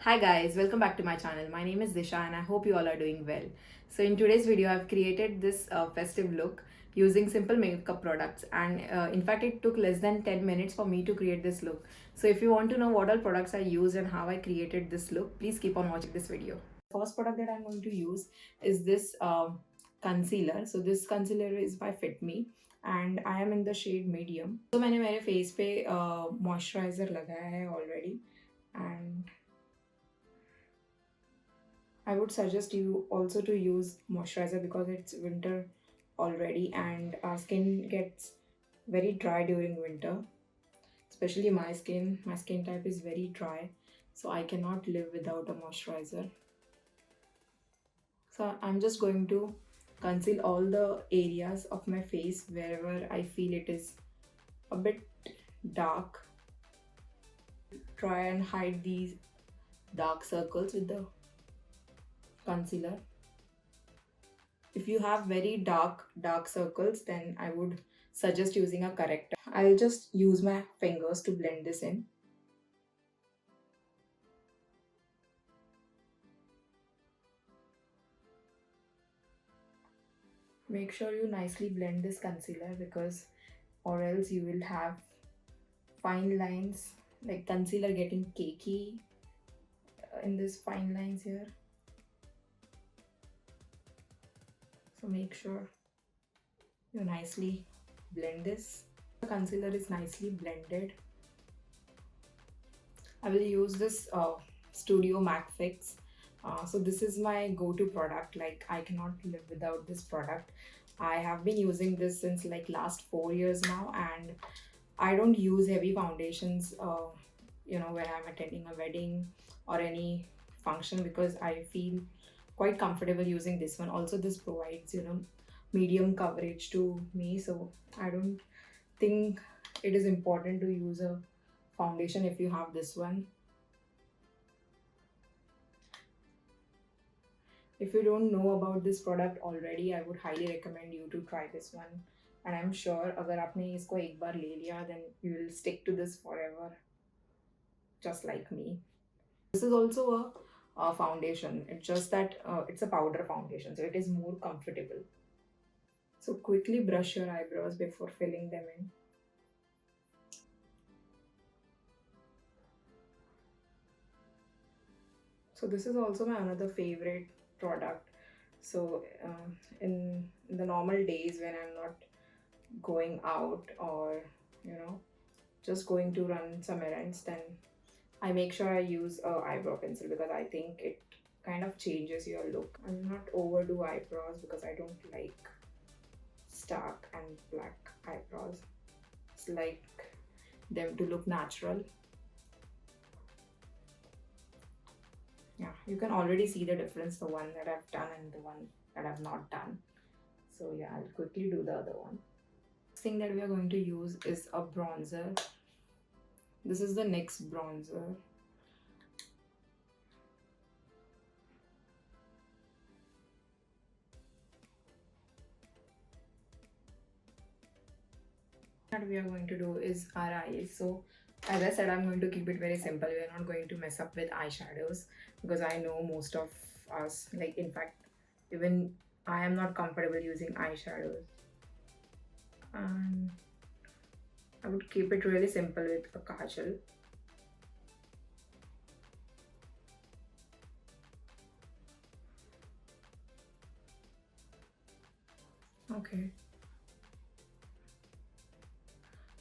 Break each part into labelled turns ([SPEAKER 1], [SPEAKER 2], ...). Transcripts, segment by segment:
[SPEAKER 1] Hi guys, welcome back to my channel. My name is Disha and I hope you all are doing well. So in today's video, I've created this festive look using simple makeup products, and in fact it took less than 10 minutes for me to create this look. So if you want to know what all products I used and how I created this look, please keep on watching this video. First product that I'm going to use is this concealer. So this concealer is by Fit Me and I am in the shade medium. So मैंने मेरे face पे moisturizer लगाया है already, and I would suggest you also to use moisturizer because it's winter already and our skin gets very dry during winter. Especially my skin. My skin type is very dry, so I cannot live without a moisturizer. So I'm just going to conceal all the areas of my face wherever I feel it is a bit dark. Try and hide these dark circles with the concealer. If you have very dark circles, then I would suggest using a corrector. I'll just use my fingers to blend this in. Make sure you nicely blend this concealer, because or else you will have fine lines, like concealer getting cakey in this fine lines here. So make sure you nicely blend this. The concealer is nicely blended. I will use this Studio Mac Fix. So this is my go-to product. Like, I cannot live without this product. I have been using this since like last 4 years now, and I don't use heavy foundations when I'm attending a wedding or any function, because I feel quite comfortable using this one. Also, this provides medium coverage to me, so I don't think it is important to use a foundation if you have this one. If you don't know about this product already, I would highly recommend you to try this one. And I'm sure अगर आपने इसको एक बार ले लिया, then you will stick to this forever, just like me. This is also a foundation. It's just that it's a powder foundation, so it is more comfortable. So quickly brush your eyebrows before filling them in. So this is also my another favorite product. So in the normal days when I'm not going out, or just going to run some errands, then I make sure I use a eyebrow pencil, because I think it kind of changes your look. I will not overdo eyebrows because I don't like stark and black eyebrows. It's like them to look natural. Yeah, you can already see the difference, the one that I've done and the one that I've not done. So yeah, I'll quickly do the other one. Next thing that we are going to use is a bronzer. This is the NYX bronzer. What we are going to do is our eyes. So as I said, I'm going to keep it very simple. We are not going to mess up with eyeshadows, because I know most of us, like in fact even I am not comfortable using eyeshadows, and I would keep it really simple with a kajal. Okay,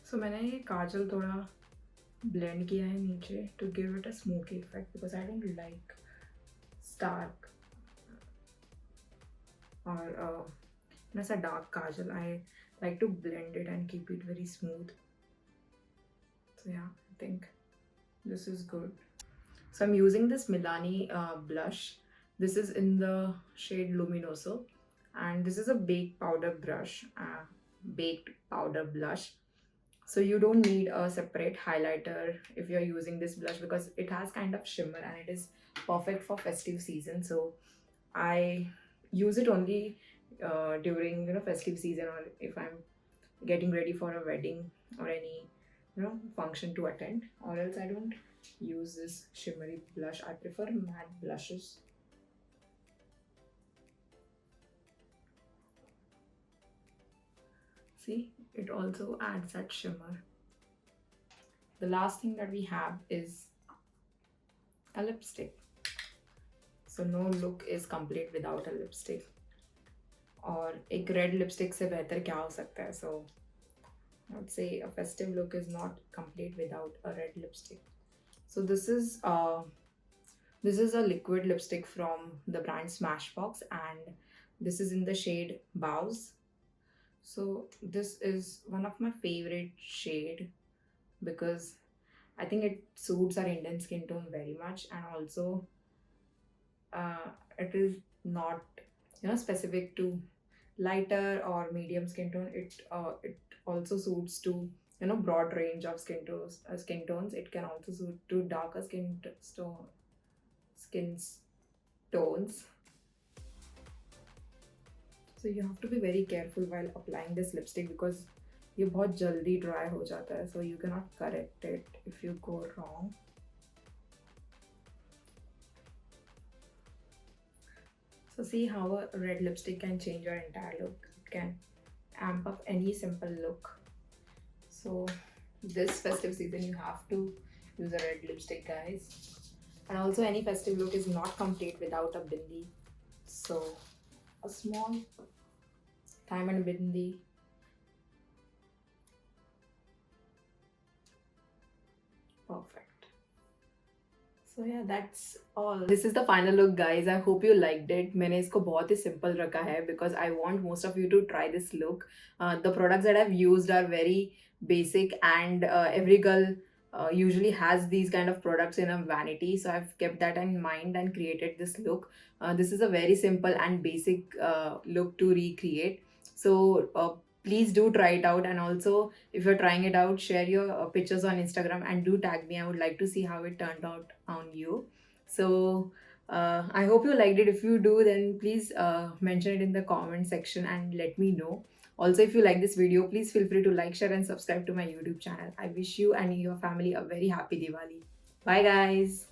[SPEAKER 1] so मैंने ये काजल थोड़ा blend किया है नीचे to give it a smoky effect, because I don't like stark or as a dark kajal. I like to blend it and keep it very smooth. So yeah, I think this is good. So I'm using this Milani blush. This is in the shade Luminoso, and this is a baked powder baked powder blush. So you don't need a separate highlighter if you're using this blush, because it has kind of shimmer and it is perfect for festive season. So I use it only during festive season, or if I'm getting ready for a wedding or any function to attend, or else I don't use this shimmery blush. I prefer matte blushes. See, it also adds that shimmer. The last thing that we have is a lipstick. So no look is complete without a lipstick. और एक red lipstick से बेहतर क्या हो सकता है. So I would say a festive look is not complete without a red lipstick. So this is a liquid lipstick from the brand Smashbox, and this is in the shade Bows. So this is one of my favorite shade because I think it suits our Indian skin tone very much, and also it is not specific to lighter or medium skin tone. It also suits to broad range of skin tones. It can also suit to darker skin tones. So you have to be very careful while applying this lipstick because ये बहुत जल्दी dry हो जाता है. So you cannot correct it if you go wrong. So see how a red lipstick can change your entire look. It can amp up any simple look. So this festive season you have to use a red lipstick, guys. And also any festive look is not complete without a bindi. So a small diamond bindi. Perfect. So yeah, that's all. This is the final look, guys. I hope you liked it. मैंने इसको बहुत ही simple रखा है because I want most of you to try this look. The products that I've used are very basic, and every girl usually has these kind of products in a vanity. So I've kept that in mind and created this look. This is a very simple and basic look to recreate. So please do try it out, and also if you're trying it out, share your pictures on Instagram and do tag me. I would like to see how it turned out on you. So I hope you liked it. If you do, then please mention it in the comment section and let me know. Also, if you like this video, please feel free to like, share and subscribe to my YouTube channel. I wish you and your family a very happy Diwali. Bye guys.